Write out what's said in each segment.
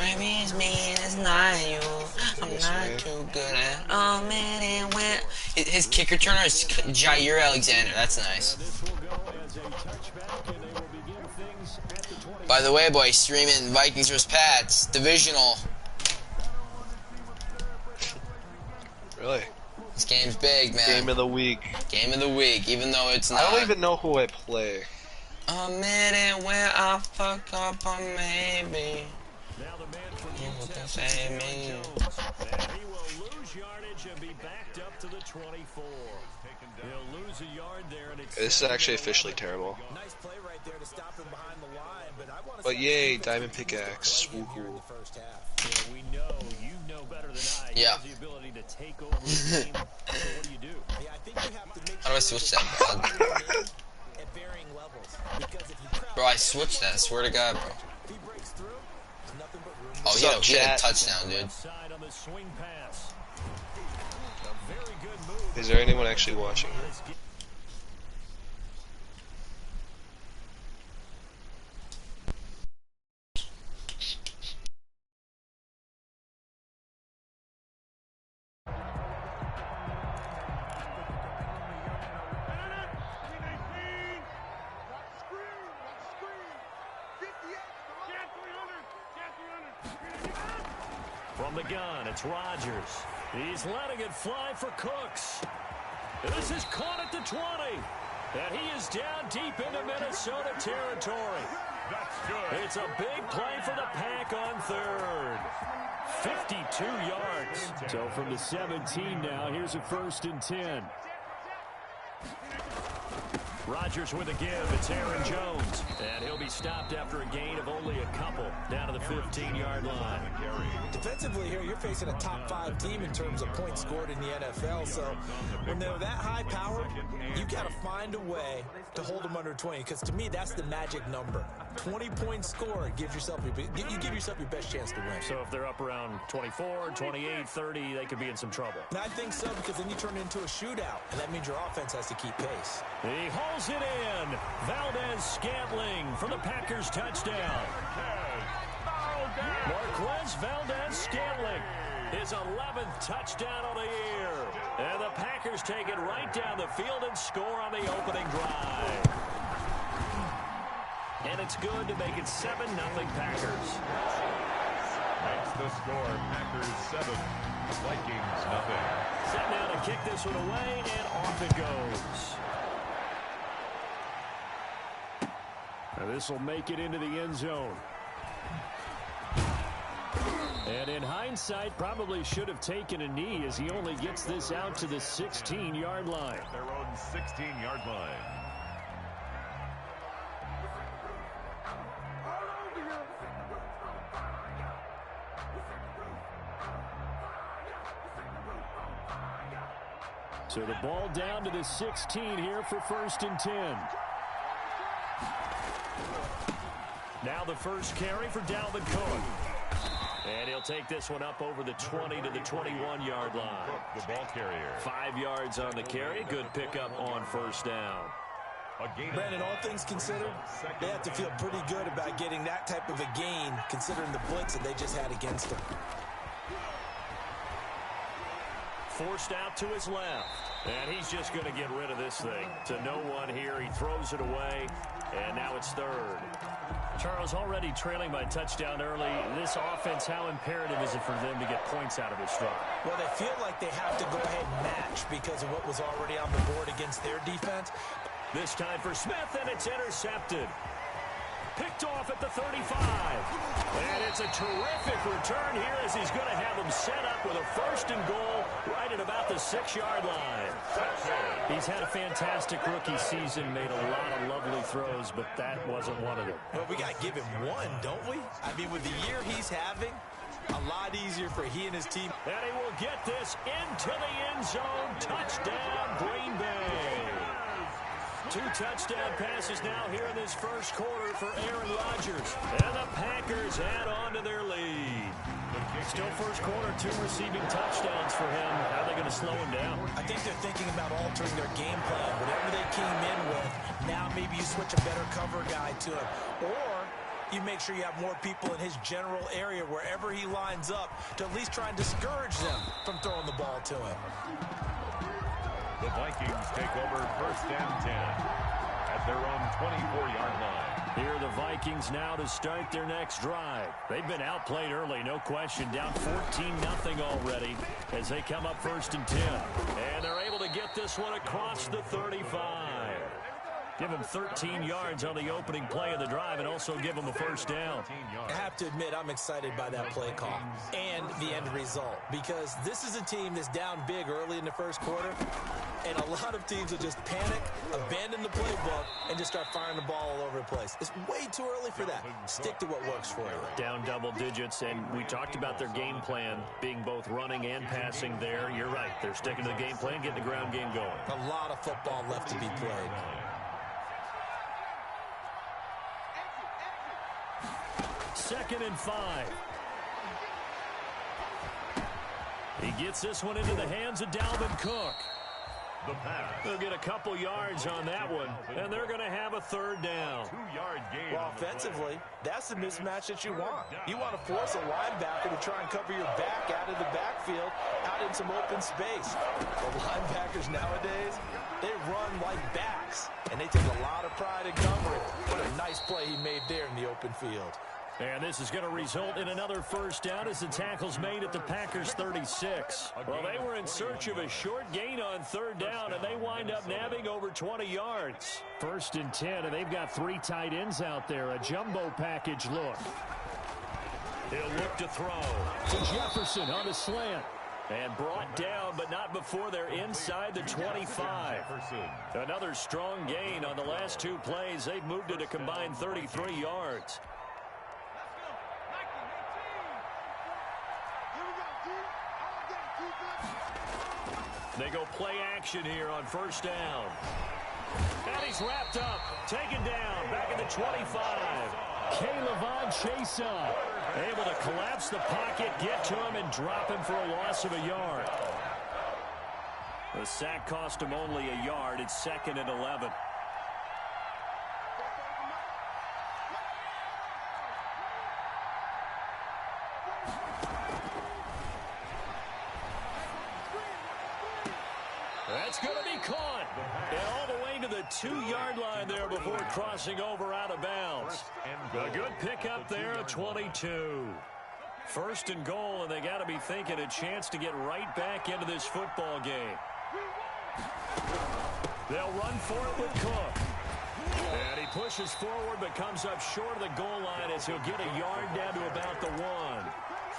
Maybe it's me, it's not you. I'm not too good at man, his kick returner is Jair Alexander. That's nice. By the way, boys, streaming Vikings vs. Pats divisional. Really? This game's big, man. Game of the week. Game of the week, even though it's not. I don't even know who I play. A minute where I fuck up on maybe. You can say me. He will lose yardage and be backed up to the 24. He'll lose a yard there, and it's This is actually officially terrible. Nice play right there to stop him behind the line, but I want to But yay, diamond pickaxe. Woohoo. Yeah, we know you know better than I. Yeah. The ability to take over the game. So what do you do? Yeah, I think you have to make How do I switch that, dog? at varying levels. Because if you Bro, I switched that. I swear to God, bro. if he breaks through, there's nothing but room. Oh, he had a touchdown, dude. Side on the swing pass. A very good move. Is there anyone actually watching? From the gun, it's Rodgers. He's letting it fly for Cooks. This is caught at the 20. And he is down deep into Minnesota territory. That's good. It's a big play for the Pack on third. 52 yards. So from the 17 now, here's a 1st and 10. Rodgers with a give. It's Aaron Jones. And he'll be stopped after a gain of only a couple down to the 15-yard line. Defensively here, you're facing a top 5 team in terms of points scored in the NFL. So when they're that high powered, you got to find a way to hold them under 20. Because to me, that's the magic number. 20 points scored gives yourself you give yourself your best chance to win. So if they're up around 24, 28, 30, they could be in some trouble. And I think so, because then you turn it into a shootout, and that means your offense has to keep pace. He hauls it in. Valdez-Scantling for the Packers touchdown. Marquez Valdez-Scantling, his 11th touchdown of the year. And the Packers take it right down the field and score on the opening drive. And it's good to make it 7-0 Packers. That's the score. Packers 7, Vikings nothing. Set now to kick this one away, and off it goes. Now this will make it into the end zone. And in hindsight, probably should have taken a knee as he only gets this out to the 16-yard line. Their own 16-yard line. So the ball down to the 16 here for 1st and 10. Now the first carry for Dalvin Cook. And he'll take this one up over the 20 to the 21-yard line. The ball carrier. 5 yards on the carry. Good pickup on 1st down. Brandon, all things considered, they have to feel pretty good about getting that type of a gain, considering the blitz that they just had against them. Forced out to his left. And he's just going to get rid of this thing. To no one here. He throws it away. And now it's 3rd. Charles, already trailing by touchdown early. This offense, how imperative is it for them to get points out of this drive? Well, they feel like they have to go ahead and match because of what was already on the board against their defense. This time for Smith, and it's intercepted. Picked off at the 35. And it's a terrific return here as he's going to have him set up with a 1st and goal right at about the 6-yard line. He's had a fantastic rookie season, made a lot of lovely throws, but that wasn't one of them. Well, we got to give him one, don't we? I mean, with the year he's having, a lot easier for he and his team. And he will get this into the end zone. Touchdown, Green Bay. 2 touchdown passes now here in this 1st quarter for Aaron Rodgers. And the Packers add on to their lead. Still 1st quarter, 2 receiving touchdowns for him. How are they going to slow him down? I think they're thinking about altering their game plan. Whatever they came in with, now maybe you switch a better cover guy to him. Or you make sure you have more people in his general area wherever he lines up to at least try and discourage them from throwing the ball to him. The Vikings take over 1st and 10 at their own 24-yard line. Here are the Vikings now to start their next drive. They've been outplayed early, no question, down 14-0 already as they come up 1st and 10. And they're able to get this one across the 35. Give him 13 yards on the opening play of the drive and also give him a first down. I have to admit, I'm excited by that play call and the end result because this is a team that's down big early in the first quarter, and a lot of teams will just panic, abandon the playbook, and just start firing the ball all over the place. It's way too early for that. Stick to what works for you. Down double digits, and we talked about their game plan being both running and passing there. You're right. They're sticking to the game plan, getting the ground game going. A lot of football left to be played. Second and 5. He gets this one into the hands of Dalvin Cook. The pass. They'll get a couple yards on that one, and they're going to have a third down. 2-yard gain. Well, offensively, that's the mismatch that you want. You want to force a linebacker to try and cover your back out of the backfield, out in some open space. The linebackers nowadays, they run like backs, and they take a lot of pride in covering. What a nice play he made there in the open field. And this is going to result in another first down as the tackle's made at the Packers' 36. Well, they were in search of a short gain on third down, and they wind up nabbing over 20 yards. 1st and 10, and they've got 3 tight ends out there. A jumbo package look. He'll look to throw to Jefferson on a slant. And brought down, but not before they're inside the 25. Another strong gain on the last 2 plays. They've moved it a combined 33 yards. They go play action here on first down. And he's wrapped up, taken down, back at the 25. K'Lavon Chaisson able to collapse the pocket, get to him, and drop him for a loss of a yard. The sack cost him only a yard. It's 2nd and 11. That's going to be caught. And all the way to the 2-yard line there before crossing over out of bounds. A good pickup there at 22. 1st and goal, and they got to be thinking a chance to get right back into this football game. They'll run for it with Cook. And he pushes forward but comes up short of the goal line as he'll get a yard down to about the 1.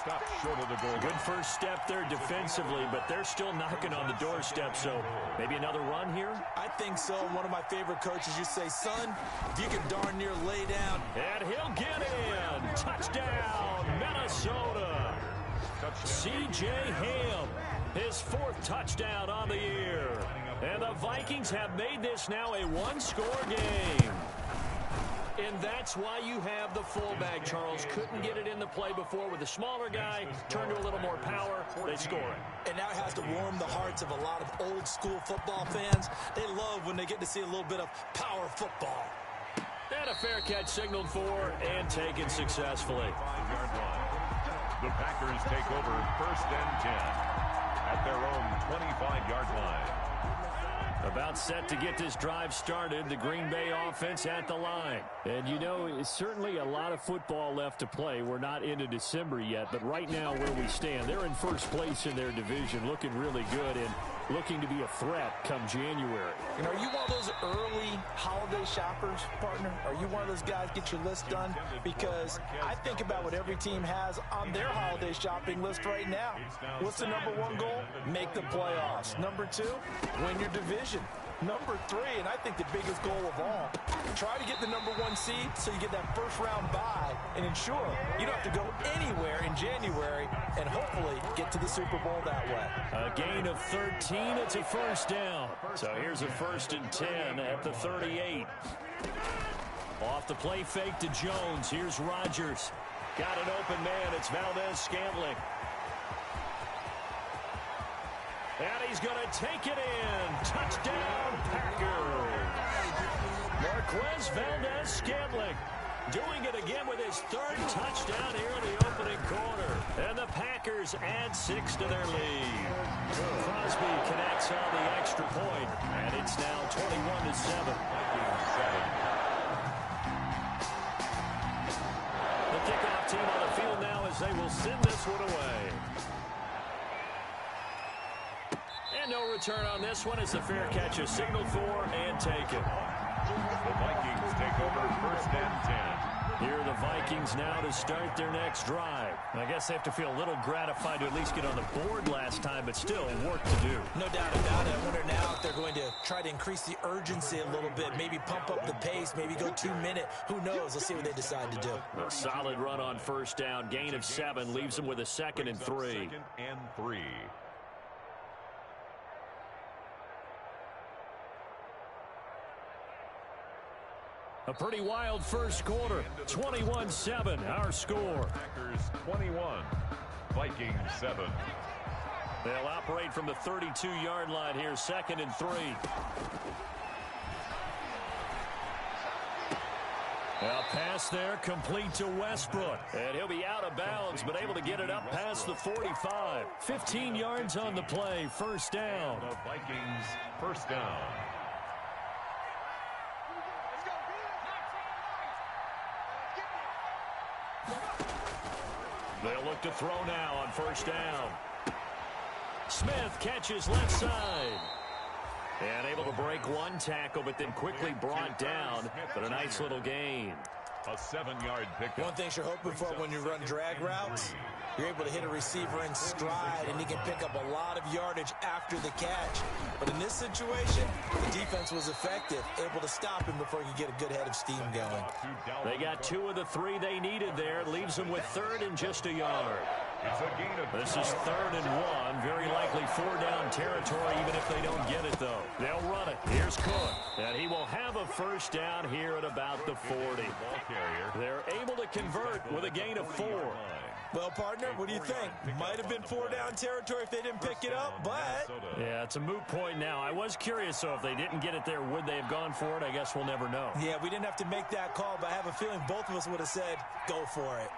Stop short of the goal. Good first step there defensively, but they're still knocking on the doorstep, so maybe another run here? I think so. One of my favorite coaches used to say, son, if you can darn near lay down. And he'll get in. Touchdown, Minnesota. C.J. Ham, his 4th touchdown on the year. And the Vikings have made this now a 1-score game. And that's why you have the fullback, Charles. Couldn't get it in the play before with the smaller guy. Turned to a little more power. They score it. And now it has to warm the hearts of a lot of old-school football fans. They love when they get to see a little bit of power football. And a fair catch signaled for and taken successfully. 5-yard line. The Packers take over 1st and 10 at their own 25-yard line. About set to get this drive started. The Green Bay offense at the line. And, you know, it's certainly a lot of football left to play. We're not into December yet, but right now where we stand, they're in first place in their division, looking really good and looking to be a threat come January. And are you one of those early holiday shoppers, partner? Are you one of those guys get your list done? Because I think about what every team has on their holiday shopping list right now. What's the #1 goal? Make the playoffs. #2, win your division. #3, and I think the biggest goal of all, try to get the #1 seed so you get that first-round bye and ensure you don't have to go anywhere in January and hopefully get to the Super Bowl that way. A gain of 13. It's a first down. So here's a 1st and 10 at the 38. Off the play fake to Jones. Here's Rodgers. Got an open man. It's Valdez-Scantling. And he's going to take it in. Touchdown, Packers. Marquez Valdez-Scantling doing it again with his third touchdown here in the opening quarter. And the Packers add 6 to their lead. Crosby connects on the extra point, and it's now 21-7. The kickoff team on the field now as they will send this one away. And no return on this one as the fair catch is signaled for and taken. The Vikings take over 1st and 10. Here are the Vikings now to start their next drive. I guess they have to feel a little gratified to at least get on the board last time, but still work to do. No doubt about it. I wonder now if they're going to try to increase the urgency a little bit, maybe pump up the pace, maybe go 2-minute. Who knows? Let's see what they decide to do. A solid run on 1st down. Gain of 7 leaves them with a 2nd and 3. 2nd and 3. A pretty wild first quarter. 21-7, our score. Packers 21, Vikings 7. They'll operate from the 32-yard line here, 2nd and 3. A pass there, complete to Westbrook. And he'll be out of bounds, but able to get it up past the 45. 15 yards on the play, 1st down. The Vikings 1st down. They'll look to throw now on 1st down. Smith catches left side. And able to break one tackle, but then quickly brought down. But a nice little gain. A 7-yard pickup. One thing you're hoping for when you run drag routes, you're able to hit a receiver in stride, and he can pick up a lot of yardage after the catch. But in this situation, the defense was effective, able to stop him before he could get a good head of steam going. They got 2 of the 3 they needed there. Leaves them with 3rd and just a yard. This is 3rd and 1. Very likely 4-down territory, even if they don't get it, though. They'll run it. Here's Cook. And he will have a 1st down here at about the 40. They're able to convert with a gain of 4. Well, partner, what do you think? Might have been 4-down territory if they didn't pick it up, but... Yeah, it's a moot point now. I was curious, so if they didn't get it there, would they have gone for it? I guess we'll never know. Yeah, we didn't have to make that call, but I have a feeling both of us would have said, go for it.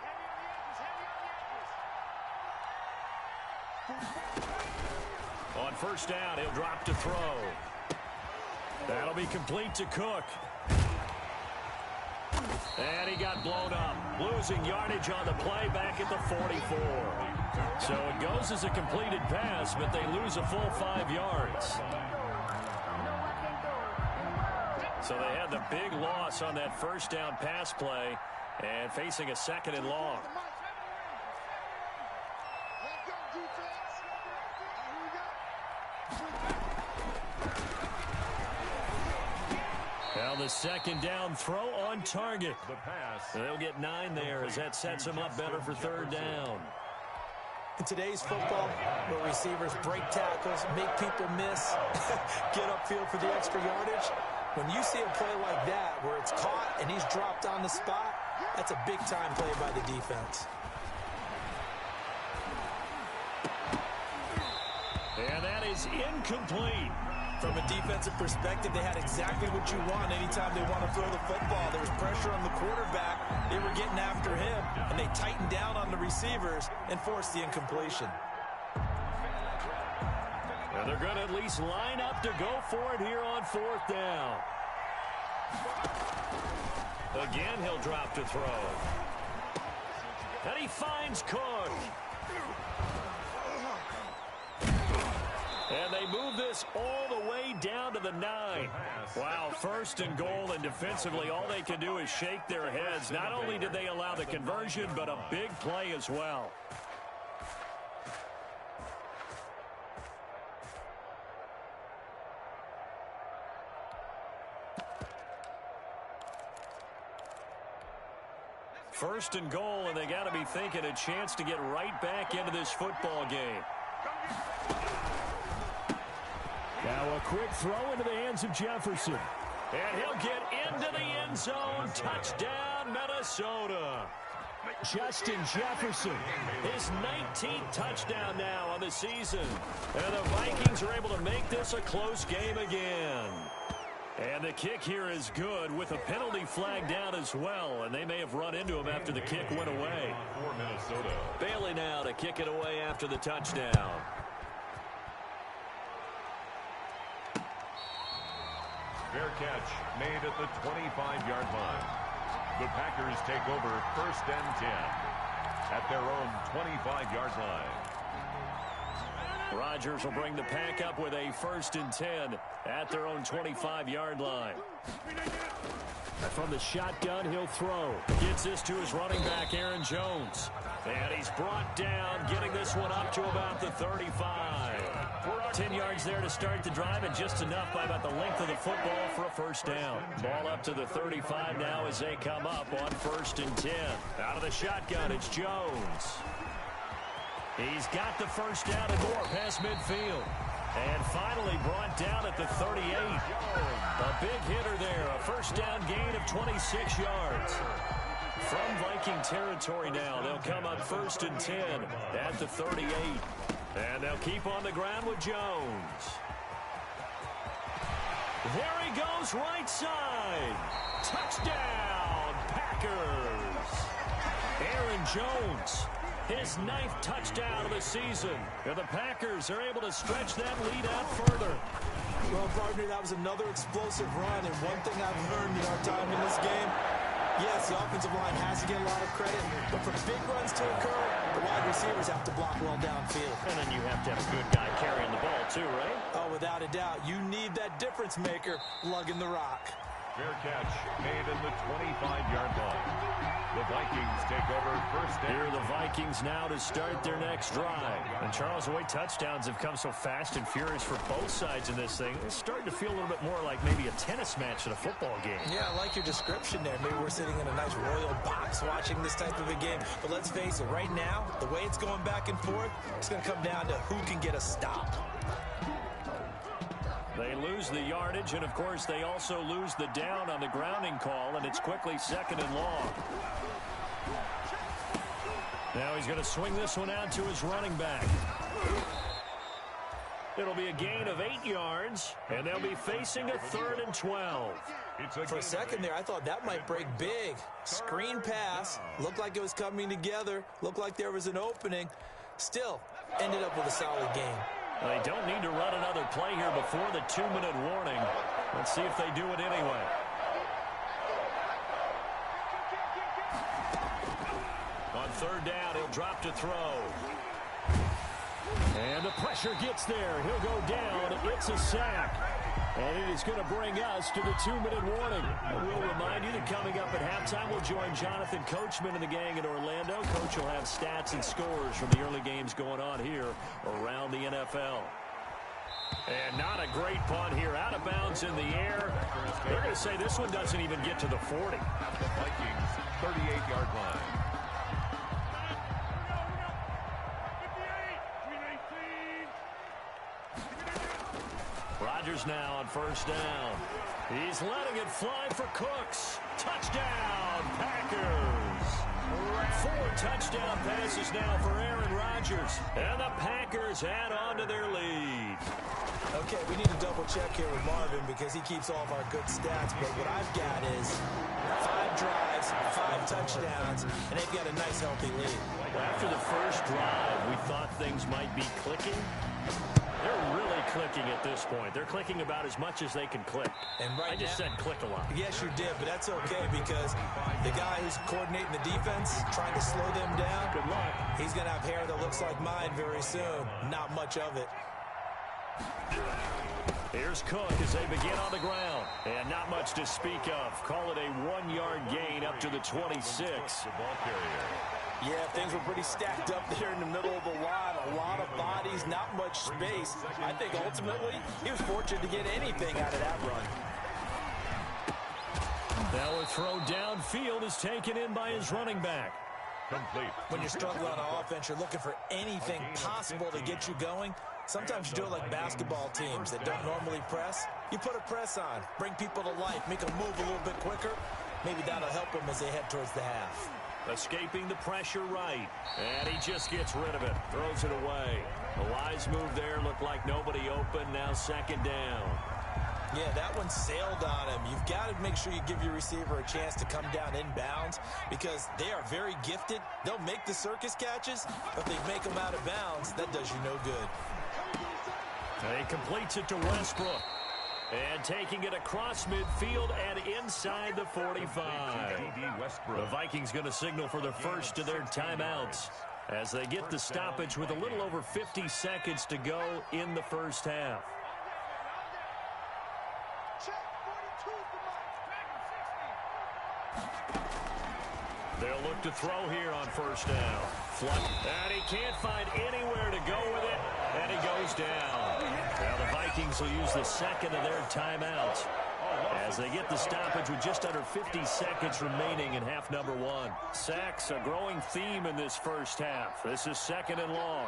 On 1st down, he'll drop to throw. That'll be complete to Cook. And he got blown up, losing yardage on the play back at the 44. So it goes as a completed pass, but they lose a full 5 yards. So they had the big loss on that 1st down pass play and facing a 2nd and long. Now the 2nd down throw on target. The pass. They'll get 9 there as that sets them up better for 3rd down. In today's football, where receivers break tackles, make people miss, get upfield for the extra yardage, when you see a play like that where it's caught and he's dropped on the spot, that's a big-time play by the defense. And that is incomplete. From a defensive perspective, they had exactly what you want anytime they want to throw the football. There was pressure on the quarterback. They were getting after him, and they tightened down on the receivers and forced the incompletion. And they're going to at least line up to go for it here on 4th down. Again, he'll drop to throw. And he finds Cook. And they move this all the way down to the 9. Wow, 1st and goal, and defensively all they can do is shake their heads. Not only did they allow the conversion, but a big play as well. First and goal, and they got to be thinking a chance to get right back into this football game. Now a quick throw into the hands of Jefferson. And he'll get into the end zone. Touchdown, Minnesota. Justin Jefferson, his 19th touchdown now on the season. And the Vikings are able to make this a close game again. And the kick here is good with a penalty flag down as well. And they may have run into him after the kick went away. For Minnesota. Bailey now to kick it away after the touchdown. Fair catch made at the 25-yard line. The Packers take over 1st and 10 at their own 25-yard line. Rodgers will bring the pack up with a 1st and 10 at their own 25-yard line. From the shotgun, he'll throw. Gets this to his running back, Aaron Jones. And he's brought down, getting this one up to about the 35. 10 yards there to start the drive, and just enough by about the length of the football for a 1st down. Ball up to the 35 now as they come up on 1st and 10. Out of the shotgun, it's Jones. He's got the 1st down and more past midfield. And finally brought down at the 38. A big hitter there, a 1st down gain of 26 yards. From Viking territory now, they'll come up 1st and 10 at the 38. And they'll keep on the ground with Jones. There he goes, right side. Touchdown, Packers. Aaron Jones, his 9th touchdown of the season. And the Packers are able to stretch that lead out further. Well, partner, that was another explosive run. And one thing I've learned in our time in this game, yes, the offensive line has to get a lot of credit, but for big runs to occur, the wide receivers have to block well downfield. And then you have to have a good guy carrying the ball too, right? Oh, without a doubt. You need that difference maker lugging the rock. Fair catch made in the 25-yard line. The Vikings take over 1st and Here are the Vikings now to start their next drive. And Charles, the way touchdowns have come so fast and furious for both sides in this thing, it's starting to feel a little bit more like maybe a tennis match in a football game. Yeah, I like your description there. Maybe we're sitting in a nice royal box watching this type of a game. But let's face it, right now, the way it's going back and forth, it's going to come down to who can get a stop. They lose the yardage, and of course they also lose the down on the grounding call, and it's quickly 2nd and long. Now he's going to swing this one out to his running back. It'll be a gain of 8 yards, and they'll be facing a 3rd and 12. For a second there, I thought that might break big. Screen pass, looked like it was coming together, looked like there was an opening. Still, ended up with a solid game. They don't need to run another play here before the 2-minute warning. Let's see if they do it anyway. On 3rd down, he'll drop to throw. And the pressure gets there. He'll go down. It's a sack. And it is going to bring us to the 2-minute warning. And we'll remind you that coming up at halftime, we'll join Jonathan Coachman and the gang in Orlando. Coach will have stats and scores from the early games going on here around the NFL. And not a great punt here. Out of bounds in the air. They're going to say this one doesn't even get to the 40. at the Vikings 38-yard line. Rodgers now on 1st down. He's letting it fly for Cooks. Touchdown, Packers. 4 touchdown passes now for Aaron Rodgers. And the Packers add on to their lead. Okay, we need to double check here with Marvin because he keeps all of our good stats. But what I've got is 5 drives, 5 touchdowns, and they've got a nice healthy lead. After the first drive, we thought things might be clicking. They're really clicking at this point. They're clicking about as much as they can click. And right I just said click a lot. Yes, you did, but that's okay because the guy who's coordinating the defense, trying to slow them down, Good luck. he's going to have hair that looks like mine very soon. Not much of it. Here's Cook as they begin on the ground. And not much to speak of. Call it a 1-yard gain up to the 26. The ball carrier. Yeah, things were pretty stacked up there in the middle of the line. A lot of bodies, not much space. I think ultimately he was fortunate to get anything out of that run. Now a throw downfield is taken in by his running back. Complete. When you're struggling on offense, you're looking for anything possible to get you going. Sometimes you do it like basketball teams that don't normally press. You put a press on, bring people to life, make them move a little bit quicker. Maybe that'll help them as they head towards the half. Escaping the pressure right. And he just gets rid of it. Throws it away. A wise move there. Looked like nobody open. Now 2nd down. Yeah, that one sailed on him. You've got to make sure you give your receiver a chance to come down inbounds because they are very gifted. They'll make the circus catches, but if they make them out of bounds, that does you no good. And he completes it to Westbrook. And taking it across midfield and inside the 45. The Vikings going to signal for the first of their timeouts as they get the stoppage with a little over 50 seconds to go in the first half. They'll look to throw here on first down. And he can't find anywhere to go with it, and he goes down. Now the Vikings will use the second of their timeouts as they get the stoppage with just under 50 seconds remaining in half number one. Sacks, a growing theme in this first half. This is second and long.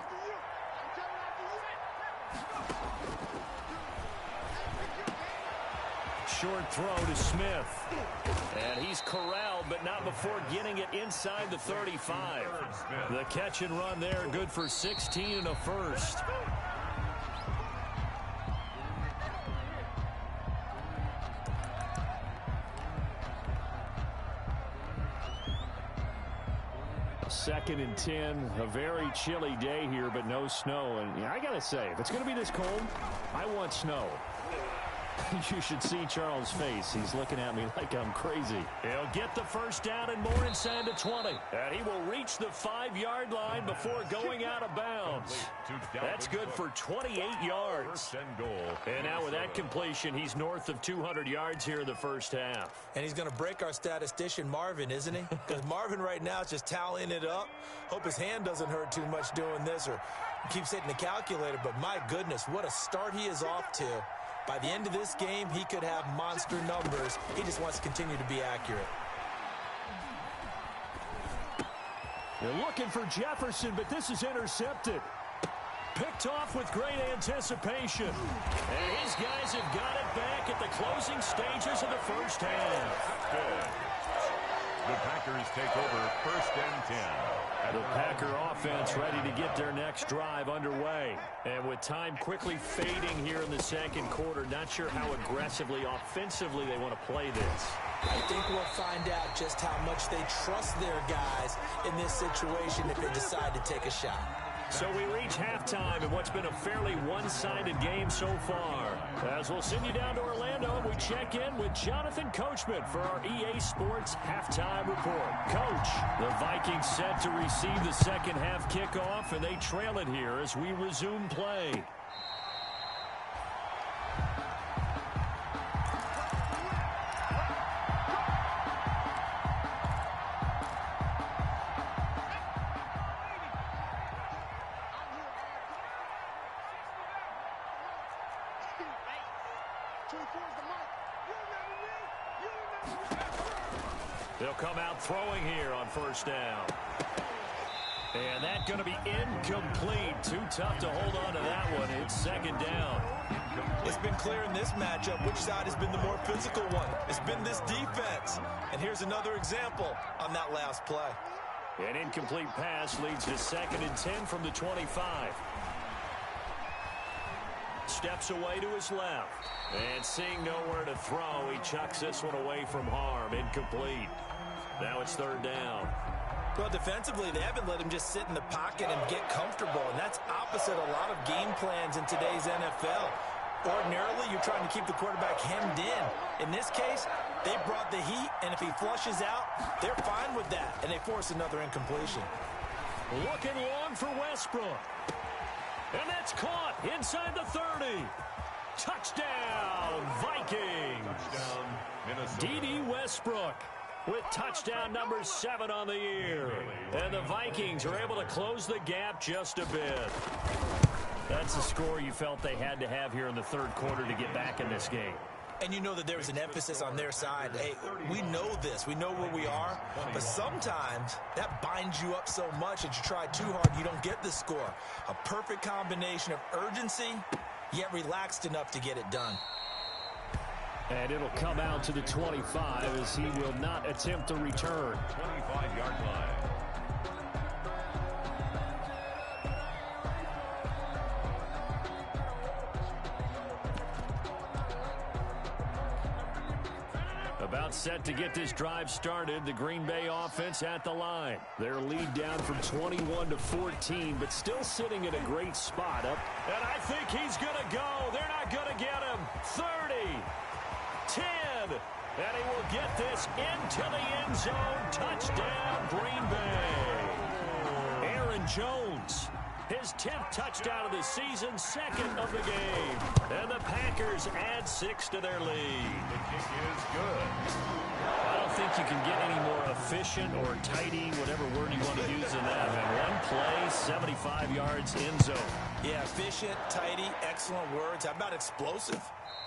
Short throw to Smith. And he's corralled, but not before getting it inside the 35. The catch and run there, good for 16 and a first. Second and 10, a very chilly day here, but no snow. And yeah, I got to say, if it's going to be this cold, I want snow. You should see Charles' face. He's looking at me like I'm crazy. He'll get the first down and more inside the 20. And he will reach the 5-yard line before going out of bounds. That's good for 28 yards. And now with that completion, he's north of 200 yards here in the first half. And he's going to break our statistician Marvin, isn't he? Because Marvin right now is just tallying it up. Hope his hand doesn't hurt too much doing this or keeps hitting the calculator. But my goodness, what a start he is off to. By the end of this game, he could have monster numbers. He just wants to continue to be accurate. They're looking for Jefferson, but this is intercepted. Picked off with great anticipation. And his guys have got it back at the closing stages of the first half. The Packers take over first and 10. The Packer offense ready to get their next drive underway. And with time quickly fading here in the second quarter, not sure how aggressively, offensively they want to play this. I think we'll find out just how much they trust their guys in this situation if they decide to take a shot. So we reach halftime in what's been a fairly one-sided game so far. As we'll send you down to Orlando, and we check in with Jonathan Coachman for our EA Sports Halftime Report. Coach, the Vikings set to receive the second half kickoff, and they trail it here as we resume play. They'll come out throwing here on first down. And that's going to be incomplete. Too tough to hold on to that one. It's second down. It's been clear in this matchup which side has been the more physical one. It's been this defense. And here's another example on that last play. An incomplete pass leads to second and 10 from the 25. Steps away to his left. And seeing nowhere to throw, he chucks this one away from harm. Incomplete. Now it's third down. Well, defensively, they haven't let him just sit in the pocket and get comfortable, and that's opposite a lot of game plans in today's NFL. Ordinarily, you're trying to keep the quarterback hemmed in. In this case, they brought the heat, and if he flushes out, they're fine with that, and they force another incompletion. Looking long for Westbrook. And that's caught inside the 30. Touchdown, Vikings. D.D. Westbrook with touchdown number 7 on the year. And the Vikings are able to close the gap just a bit. That's the score you felt they had to have here in the third quarter to get back in this game. And you know that there's an emphasis on their side. Hey, we know this. We know where we are. But sometimes that binds you up so much that you try too hard, you don't get the score. A perfect combination of urgency, yet relaxed enough to get it done. And it'll come out to the 25 as he will not attempt to return. 25-yard line. About set to get this drive started. The Green Bay offense at the line. Their lead down from 21 to 14, but still sitting at a great spot up. And I think he's going to go. They're not going to get him. 30, 10, and he will get this into the end zone. Touchdown, Green Bay. Aaron Jones. His 10th touchdown of the season, second of the game. And the Packers add 6 to their lead. The kick is good. I don't think you can get any more efficient or tidy, whatever word you want to use in that. Man, one play, 75 yards, end zone. Yeah, efficient, tidy, excellent words. How about explosive?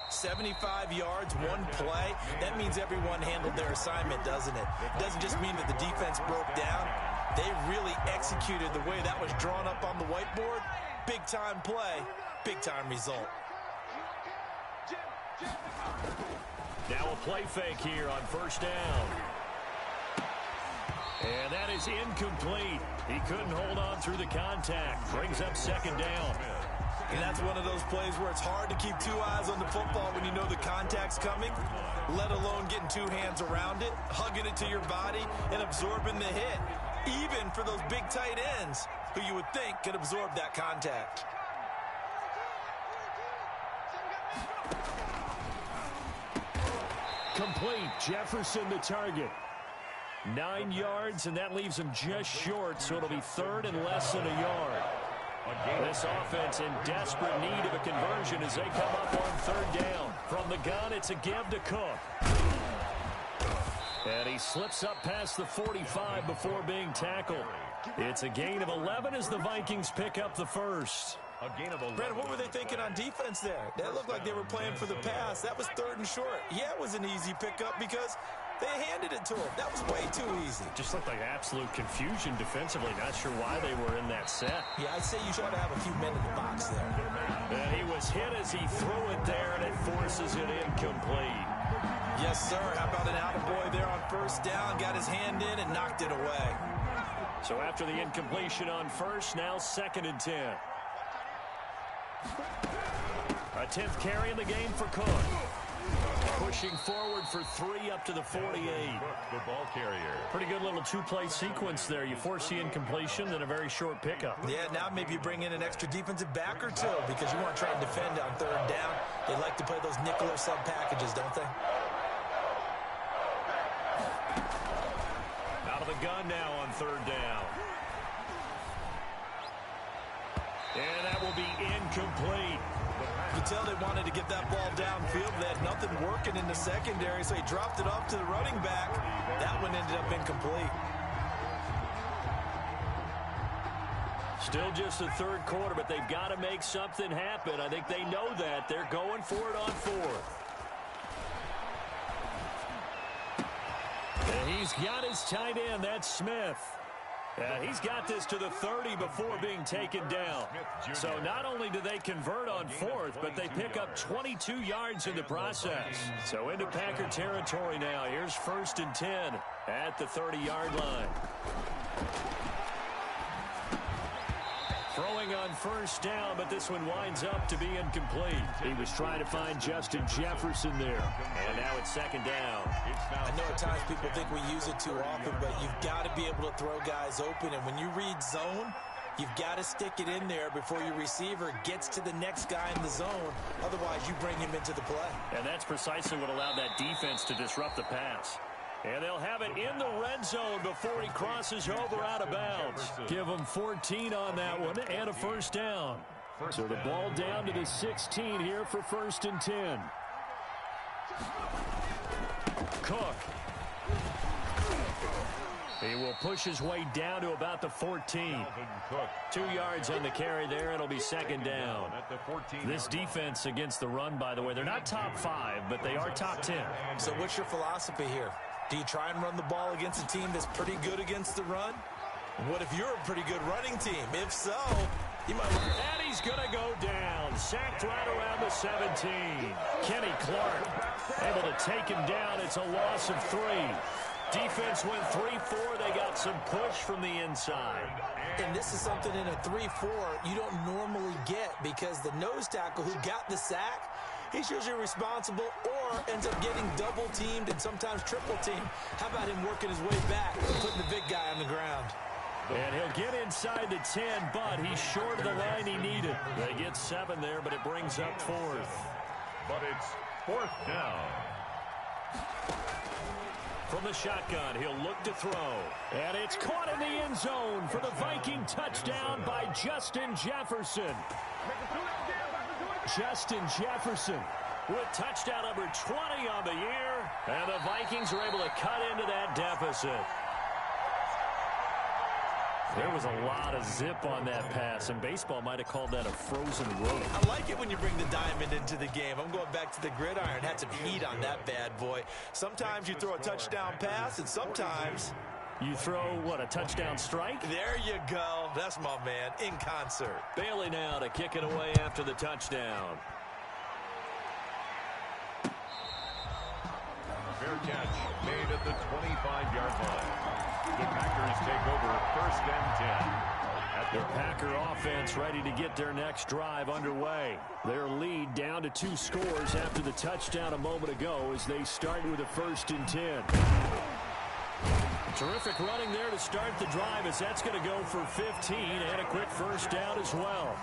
75 yards, one play. That means everyone handled their assignment, doesn't it? It doesn't just mean that the defense broke down. They really executed the way that was drawn up on the whiteboard. Big-time play, big-time result. Now a play fake here on first down. And that is incomplete. He couldn't hold on through the contact. Brings up second down. And that's one of those plays where it's hard to keep 2 eyes on the football when you know the contact's coming, let alone getting 2 hands around it, hugging it to your body, and absorbing the hit. Even for those big tight ends who you would think could absorb that contact. Complete. Jefferson the target. 9 yards, and that leaves him just short, so it'll be third and less than a yard. This offense in desperate need of a conversion as they come up on third down. From the gun, it's a give to Cook. And he slips up past the 45 before being tackled. It's a gain of 11 as the Vikings pick up the first. A gain of 11. Brandon, what were they thinking on defense there? That looked like they were playing for the pass. That was third and short. Yeah, it was an easy pickup because they handed it to him. That was way too easy. Just looked like absolute confusion defensively. Not sure why they were in that set. Yeah, I'd say you should have a few men in the box there. And he was hit as he threw it there, and it forces it incomplete. Yes, sir. How about an attaboy there on first down? Got his hand in and knocked it away. So after the incompletion on first, now second and 10. A 10th carry in the game for Cook. Pushing forward for 3 up to the 48. The ball carrier. Pretty good little 2-play sequence there. You force the incompletion, then a very short pickup. Yeah, now maybe you bring in an extra defensive back or two because you want to try and defend on third down. They like to play those nickel or sub packages, don't they? Out of the gun now on third down. And that will be incomplete. You could tell they wanted to get that ball downfield. They had nothing working in the secondary, so he dropped it off to the running back. That one ended up incomplete. Still just the third quarter, but they've got to make something happen. I think they know that. They're going for it on fourth. And he's got his tight end. That's Smith. He's got this to the 30 before being taken down. So not only do they convert on fourth, but they pick up 22 yards in the process. So into Packer territory now. Here's first and 10 at the 30-yard line. Throwing on first down, but this one winds up to be incomplete. He was trying to find Justin Jefferson there. And now it's second down. I know at times people think we use it too often, but you've got to be able to throw guys open. And when you read zone, you've got to stick it in there before your receiver gets to the next guy in the zone. Otherwise, you bring him into the play. And that's precisely what allowed that defense to disrupt the pass. And they'll have it in the red zone before he crosses over out of bounds. Give him 14 on that one and a first down. So the ball down to the 16 here for first and 10. Cook. He will push his way down to about the 14. 2 yards on the carry there. It'll be second down. This defense against the run, by the way, they're not top 5, but they are top 10. So what's your philosophy here? Do you try and run the ball against a team that's pretty good against the run? What if you're a pretty good running team? If so, you might... And he's going to go down. Sacked right around the 17. Kenny Clark able to take him down. It's a loss of 3. Defense went 3-4. They got some push from the inside. And this is something in a 3-4 you don't normally get because the nose tackle who got the sack, he's usually responsible or ends up getting double-teamed and sometimes triple-teamed. How about him working his way back and putting the big guy on the ground? And he'll get inside the 10, but he's short of the line he needed. They get 7 there, but it brings up 4th. But it's 4th down. From the shotgun, he'll look to throw. And it's caught in the end zone for the Viking touchdown by Justin Jefferson. Justin Jefferson with touchdown number 20 on the year. And the Vikings are able to cut into that deficit. There was a lot of zip on that pass, and baseball might have called that a frozen road. I like it when you bring the diamond into the game. I'm going back to the gridiron. Had some heat on that bad boy. Sometimes you throw a touchdown pass, and sometimes you throw, what, a touchdown strike? There you go. That's my man, in concert. Bailey now to kick it away after the touchdown. Fair catch made at the 25-yard line. The Packers take over 1st and 10. At the Packer offense ready to get their next drive underway. Their lead down to 2 scores after the touchdown a moment ago as they start with a 1st and 10. Terrific running there to start the drive as that's going to go for 15 and a quick 1st down as well.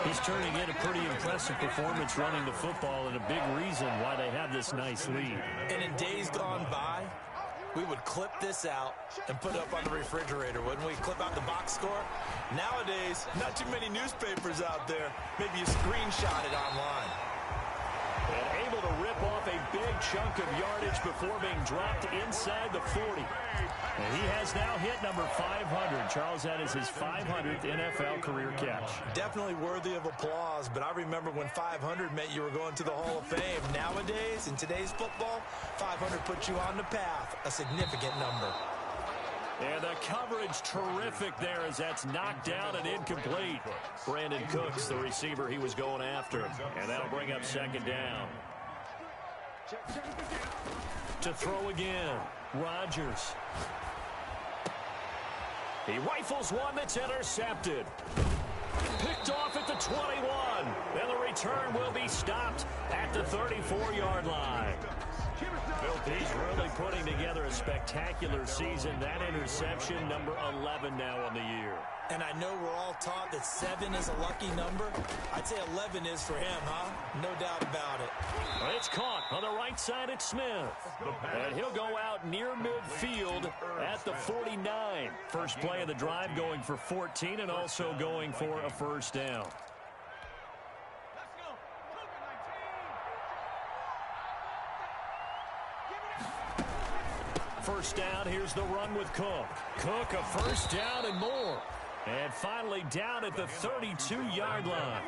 He's turning in a pretty impressive performance running the football and a big reason why they have this nice lead. And in days gone by, we would clip this out and put it up on the refrigerator, wouldn't we? Clip out the box score. Nowadays, not too many newspapers out there. Maybe you screenshot it online. And able to rip off a big chunk of yardage before being dropped inside the 40. And he has now hit number 500. Charles, that is his 500th NFL career catch. Definitely worthy of applause, but I remember when 500 meant you were going to the Hall of Fame. Nowadays, in today's football, 500 puts you on the path, a significant number. And the coverage terrific there as that's knocked down and incomplete. Brandon Cooks, the receiver he was going after. And that'll bring up 2nd down. To throw again, Rodgers. He rifles one that's intercepted. Picked off at the 21. And the return will be stopped at the 34-yard line. He's really putting together a spectacular season. That interception, number 11 now on the year. And I know we're all taught that 7 is a lucky number. I'd say 11 is for him, huh? No doubt about it. It's caught on the right side at Smith. And he'll go out near midfield at the 49. First play of the drive going for 14 and also going for a 1st down. First down, here's the run with Cook. Cook, a 1st down and more. And finally down at the 32-yard line.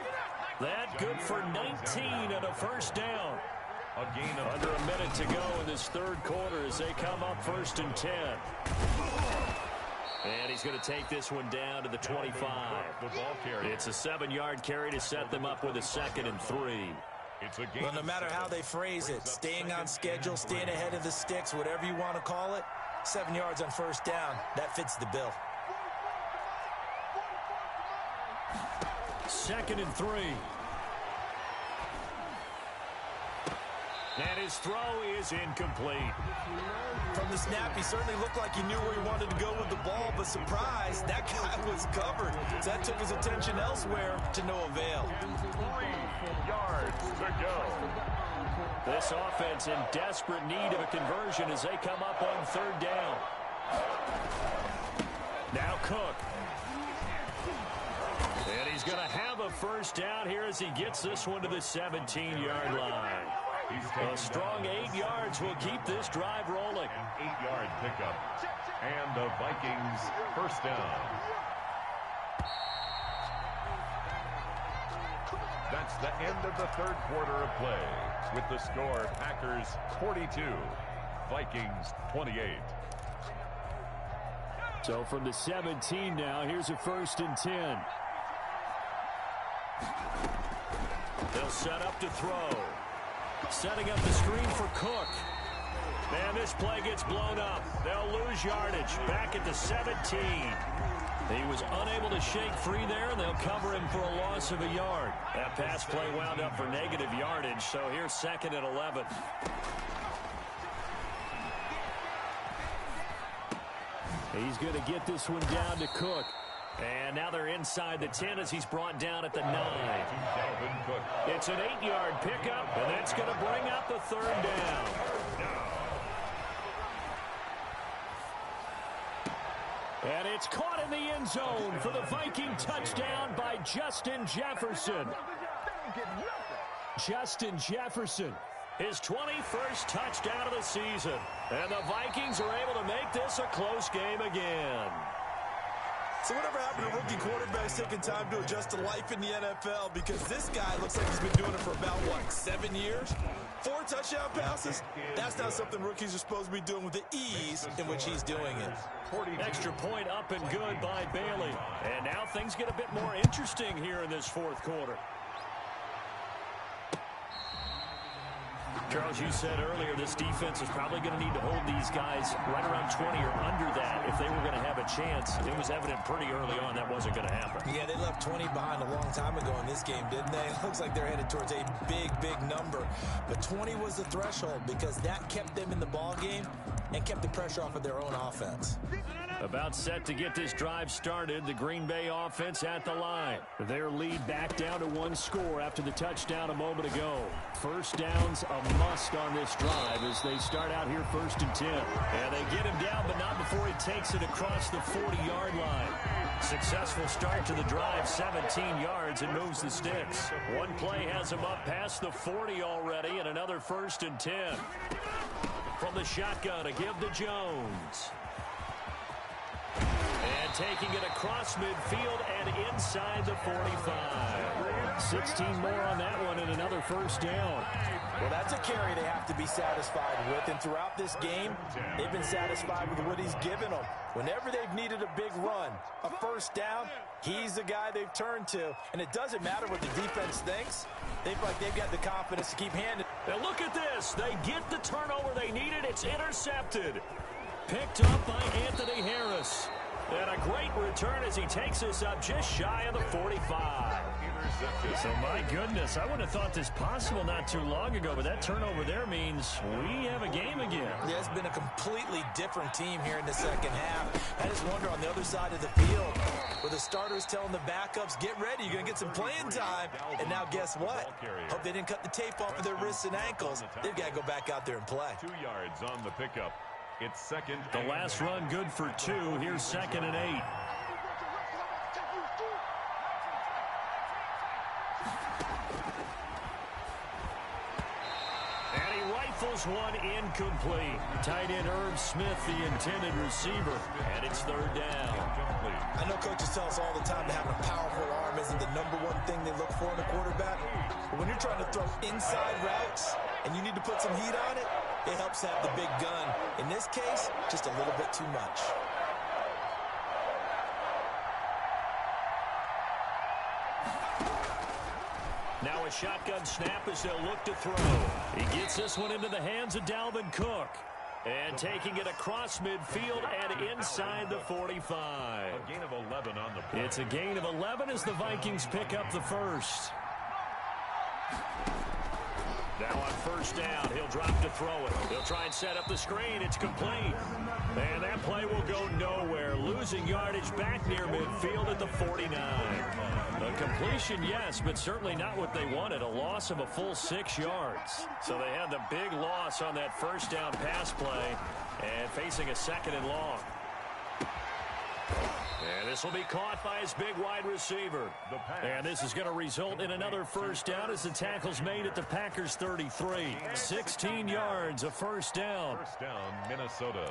That good for 19 and a 1st down. Under a minute to go in this 3rd quarter as they come up 1st and 10. And he's going to take this one down to the 25. It's a 7-yard carry to set them up with a 2nd and 3. Well, no matter how they phrase it, staying on schedule, staying ahead of the sticks, whatever you want to call it, 7 yards on 1st down, that fits the bill. 2nd and 3. And his throw is incomplete. From the snap, he certainly looked like he knew where he wanted to go with the ball, but surprise, that guy was covered. So that took his attention elsewhere to no avail. 3 yards to go. This offense in desperate need of a conversion as they come up on 3rd down. Now Cook. And he's going to have a 1st down here as he gets this one to the 17-yard line. A strong 8 yards will keep this drive rolling. An 8-yard pickup. And the Vikings 1st down. That's the end of the 3rd quarter of play. With the score, Packers 42, Vikings 28. So from the 17 now, here's a 1st and 10. They'll set up to throw. Setting up the screen for Cook. And this play gets blown up. They'll lose yardage. Back at the 17. He was unable to shake free there, and they'll cover him for a loss of a yard. That pass play wound up for negative yardage, so here's 2nd and 11. He's going to get this one down to Cook. And now they're inside the 10 as he's brought down at the 9. It's an 8-yard pickup, and that's going to bring up the 3rd down. And it's caught in the end zone for the Viking touchdown by Justin Jefferson. Justin Jefferson, his 21st touchdown of the season. And the Vikings are able to make this a close game again. So whatever happened to rookie quarterbacks taking time to adjust to life in the NFL? Because this guy looks like he's been doing it for about, 7 years? 4 touchdown passes? That's not something rookies are supposed to be doing with the ease in which he's doing it. Extra point up and good by Bailey. And now things get a bit more interesting here in this 4th quarter. Charles, you said earlier this defense is probably going to need to hold these guys right around 20 or under that if they were going to have a chance. It was evident pretty early on that wasn't going to happen. Yeah, they left 20 behind a long time ago in this game, didn't they? It looks like they're headed towards a big, big number. But 20 was the threshold because that kept them in the ball game and kept the pressure off of their own offense. About set to get this drive started, the Green Bay offense at the line. Their lead back down to 1 score after the touchdown a moment ago. First down's a must on this drive as they start out here 1st and 10. And they get him down, but not before he takes it across the 40-yard line. Successful start to the drive, 17 yards, and moves the sticks. One play has him up past the 40 already, and another 1st and 10. From the shotgun, a give to Jones. And taking it across midfield and inside the 45. 16 more on that one and another 1st down. Well, that's a carry they have to be satisfied with. And throughout this game, they've been satisfied with what he's given them. Whenever they've needed a big run, a 1st down, he's the guy they've turned to. And it doesn't matter what the defense thinks. They feel like they've got the confidence to keep handing. Now look at this. They get the turnover they needed. It's intercepted. Picked up by Anthony Harris. And a great return as he takes us up just shy of the 45. So, my goodness, I wouldn't have thought this possible not too long ago, but that turnover there means we have a game again. Yeah, it's been a completely different team here in the 2nd half. I just wonder on the other side of the field, where the starters telling the backups, get ready, you're going to get some playing time. And now guess what? Hope they didn't cut the tape off of their wrists and ankles. They've got to go back out there and play. 2 yards on the pickup. It's 2nd. The last run good for 2. Here's 2nd and 8. And he rifles one incomplete. Tight end Irv Smith, the intended receiver. And it's 3rd down. I know coaches tell us all the time that having a powerful arm isn't the #1 thing they look for in a quarterback. But when you're trying to throw inside routes and you need to put some heat on it, it helps have the big gun. In this case, just a little bit too much. Now a shotgun snap as they'll look to throw. He gets this one into the hands of Dalvin Cook. And taking it across midfield and inside the 45. A gain of 11 on the play. It's a gain of 11 as the Vikings pick up the 1st. Now on 1st down, he'll drop to throw it. He'll try and set up the screen. It's complete. And that play will go nowhere. Losing yardage back near midfield at the 49. A completion, yes, but certainly not what they wanted. A loss of a full 6 yards. So they had the big loss on that 1st down pass play and facing a 2nd and long. And this will be caught by his big wide receiver. And this is going to result in another 1st down as the tackle's made at the Packers 33. 16 yards, a 1st down. 1st down, Minnesota.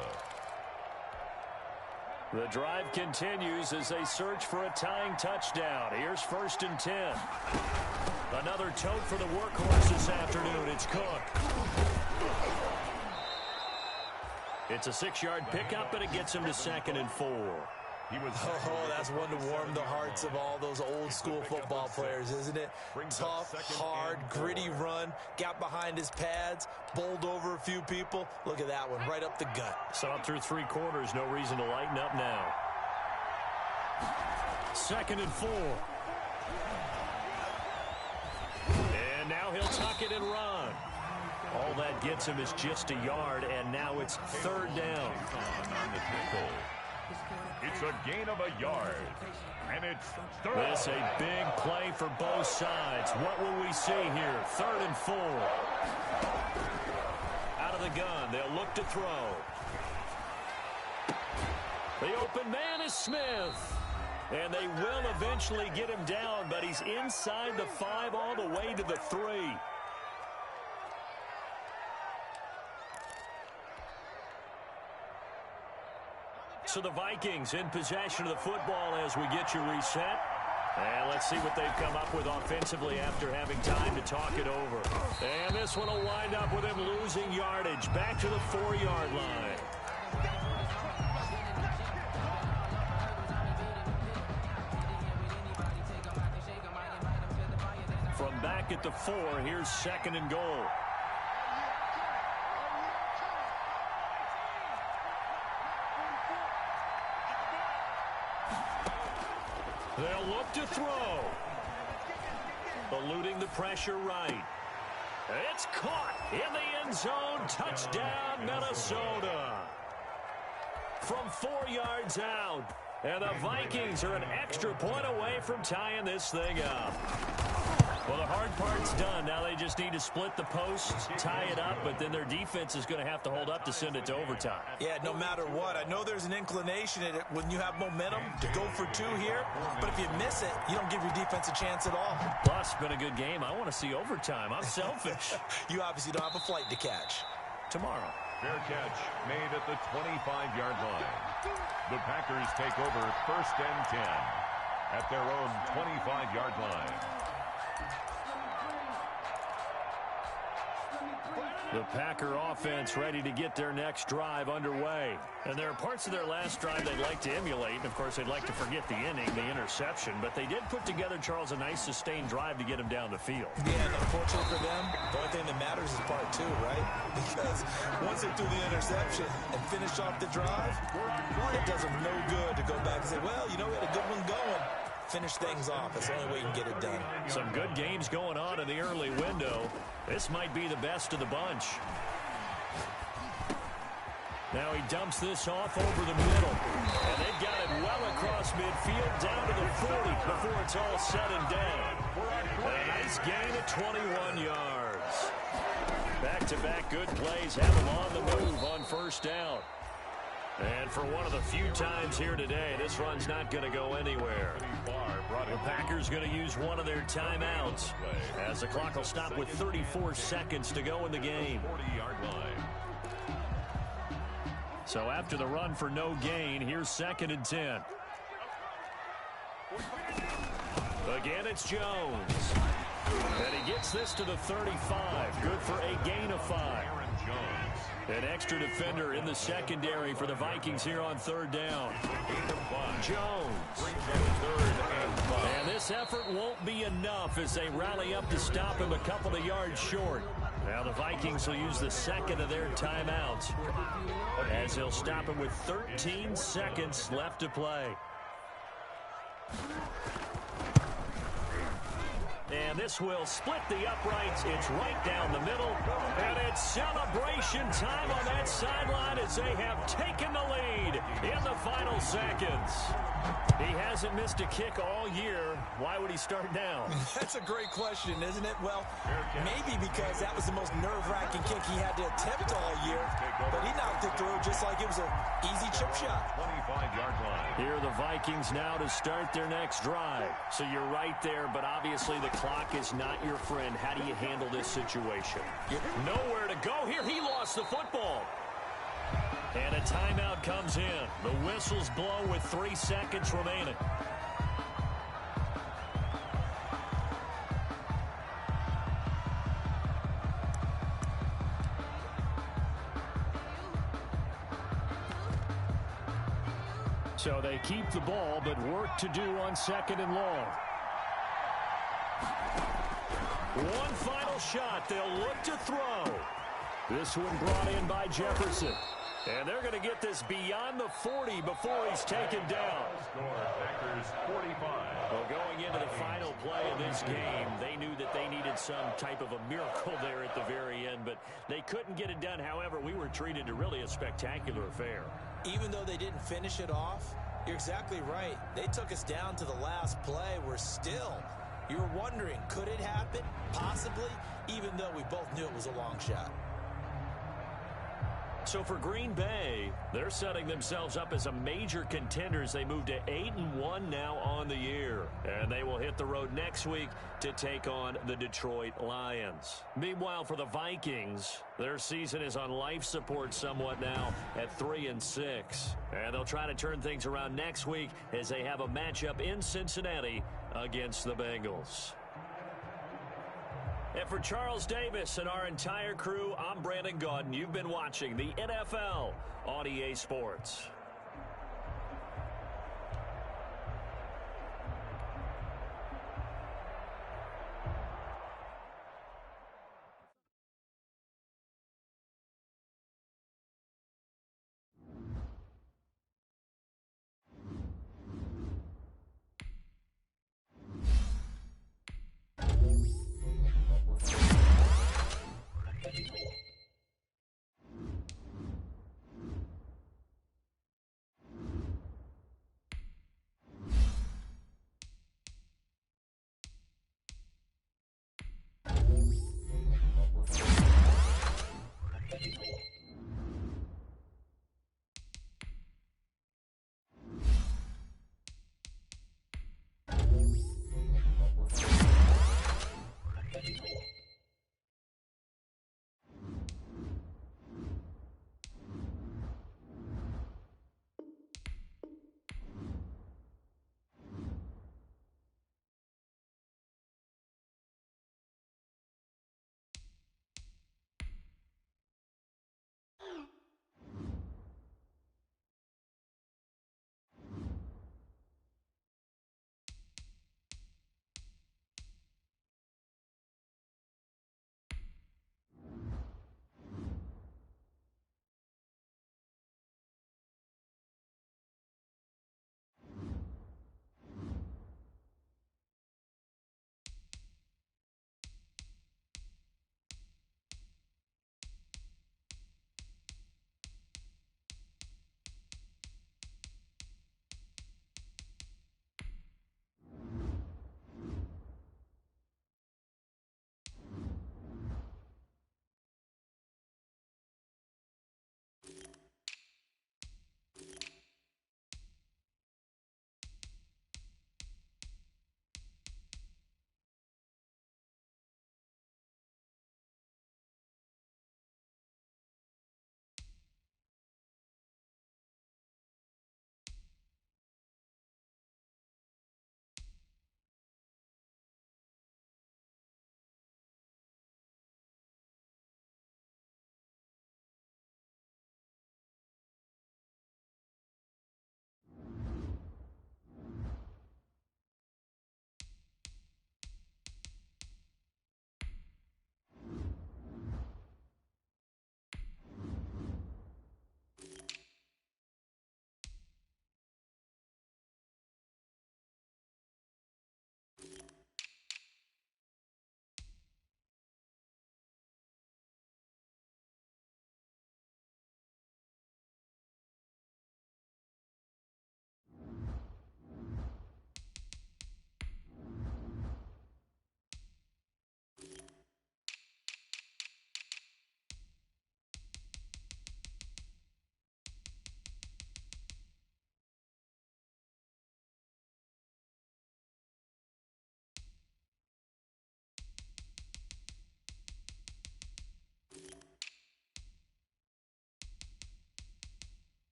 The drive continues as they search for a tying touchdown. Here's 1st and 10. Another tote for the workhorse this afternoon. It's Cook. It's a 6-yard pickup, and it gets him to 2nd and 4. He was Oh, that's one to warm the hearts of all those old school football players, isn't it? Tough, hard, gritty run, got behind his pads, bowled over a few people. Look at that one, right up the gut. So up through 3 quarters, no reason to lighten up now. 2nd and 4. And now he'll tuck it and run. All that gets him is just a yard, and now it's 3rd down. on the tackle. It's a gain of a yard, and it's 3rd. This a big play for both sides. What will we see here? 3rd and 4. Out of the gun, they'll look to throw. The open man is Smith. And they will eventually get him down, but he's inside the 5 all the way to the 3. So the Vikings in possession of the football as we get you reset. And let's see what they've come up with offensively after having time to talk it over. And this one will wind up with him losing yardage back to the 4-yard line. From back at the 4, here's 2nd and goal. They'll look to throw. Eluding the pressure right. It's caught in the end zone. Touchdown, Minnesota. From 4 yards out. And the Vikings are an extra point away from tying this thing up. Well, the hard part's done. Now they just need to split the posts, tie it up, but then their defense is going to have to hold up to send it to overtime. Yeah, no matter what. I know there's an inclination in it when you have momentum to go for 2 here, but if you miss it, you don't give your defense a chance at all. Plus, been a good game. I want to see overtime. I'm selfish. You obviously don't have a flight to catch. Tomorrow. Fair catch made at the 25-yard line. The Packers take over 1st and 10 at their own 25-yard line. The Packer offense ready to get their next drive underway. And there are parts of their last drive they'd like to emulate. And, of course, they'd like to forget the inning, the interception. But they did put together, Charles, a nice sustained drive to get him down the field. Yeah, and unfortunately for them, the only thing that matters is part 2, right? Because once they threw the interception and finished off the drive, it does them no good to go back and say, well, you know, we had a good one going. Finish things off. That's the only way you can get it done. Some good games going on in the early window. This might be the best of the bunch. Now he dumps this off over the middle. And they've got it well across midfield down to the 40 before it's all said and done. A nice gain of 21 yards. Back-to-back good plays have him on the move on 1st down. And for one of the few times here today, this run's not going to go anywhere. The Packers going to use one of their timeouts as the clock will stop with 34 seconds to go in the game. 40-yard line. So after the run for no gain, here's 2nd and 10. Again, it's Jones. And he gets this to the 35. Good for a gain of 5. An extra defender in the secondary for the Vikings here on 3rd down. Jones. And this effort won't be enough as they rally up to stop him a couple of yards short. Now the Vikings will use the 2nd of their timeouts as they'll stop him with 13 seconds left to play. And this will split the uprights. It's right down the middle. And it's celebration time on that sideline as they have taken the lead in the final seconds. He hasn't missed a kick all year. Why would he start now? That's a great question, isn't it? Well, maybe because that was the most nerve-wracking kick he had to attempt all year. But he knocked it through just like it was an easy chip shot. 25-yard line. Here are the Vikings now to start their next drive. So you're right there, but obviously the clock is not your friend. How do you handle this situation? Nowhere to go here. He lost the football. And a timeout comes in. The whistles blow with 3 seconds remaining. So they keep the ball, but work to do on 2nd and long. One final shot. They'll look to throw. This one brought in by Jefferson. And they're going to get this beyond the 40 before he's taken down. Packers 45. Well, going into the final play of this game, they knew that they needed some type of a miracle there at the very end, but they couldn't get it done. However, we were treated to really a spectacular affair. Even though they didn't finish it off, you're exactly right. They took us down to the last play. We're still, you're wondering, could it happen? Possibly, even though we both knew it was a long shot. So for Green Bay, they're setting themselves up as a major contender as they move to 8-1 now on the year. And they will hit the road next week to take on the Detroit Lions. Meanwhile, for the Vikings, their season is on life support somewhat now at 3-6. And they'll try to turn things around next week as they have a matchup in Cincinnati against the Bengals. And for Charles Davis and our entire crew, I'm Brandon Gaudin. You've been watching the NFL on EA Sports.